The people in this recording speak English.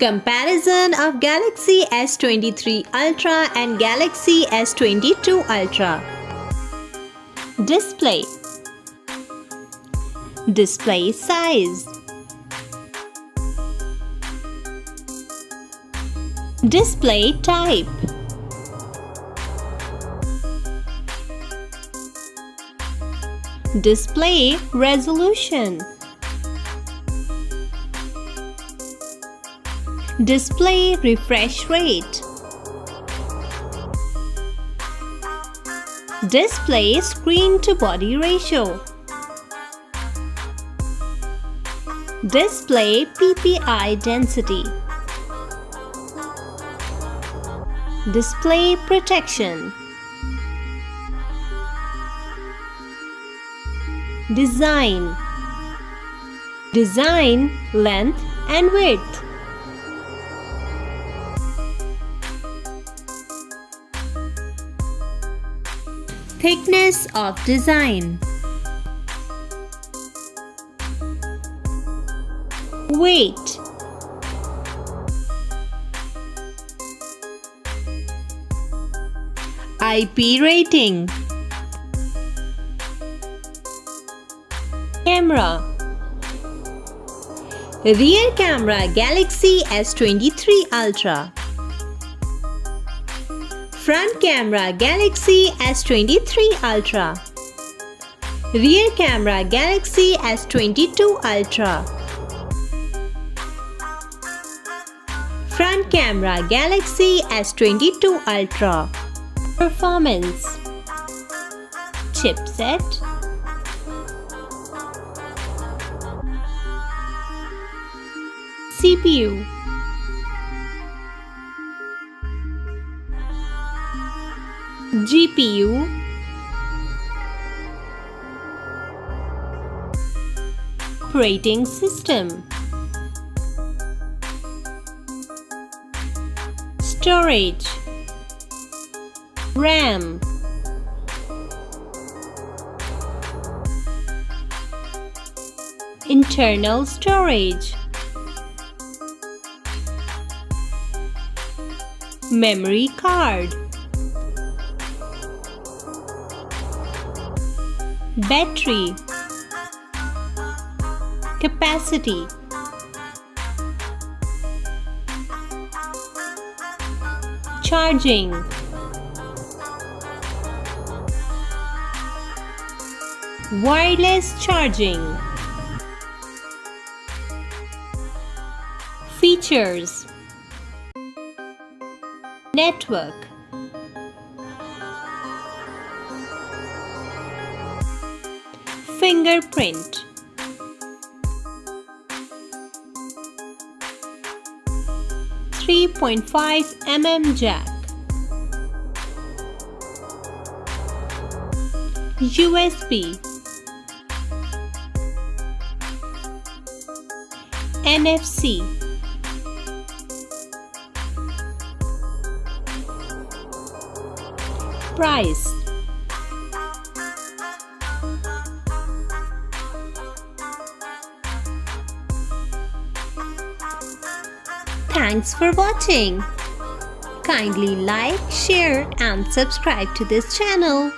Comparison of Galaxy S23 Ultra and Galaxy S22 Ultra. Display. Display size. Display type. Display resolution. Display refresh rate. Display screen to body ratio. Display PPI density. Display protection. Design. Design length and width. Thickness of design. Weight. IP rating. Camera. Rear camera Galaxy S23 Ultra. Front camera Galaxy S23 Ultra. Rear camera Galaxy S22 Ultra. Front camera Galaxy S22 Ultra. Performance. Chipset. CPU. GPU. Operating system. Storage. RAM. Internal storage. Memory card. Battery. Capacity. Charging. Wireless charging. Features. Network. Fingerprint. .5mm jack. USB. NFC. Price. Thanks for watching. Kindly like, share and subscribe to this channel.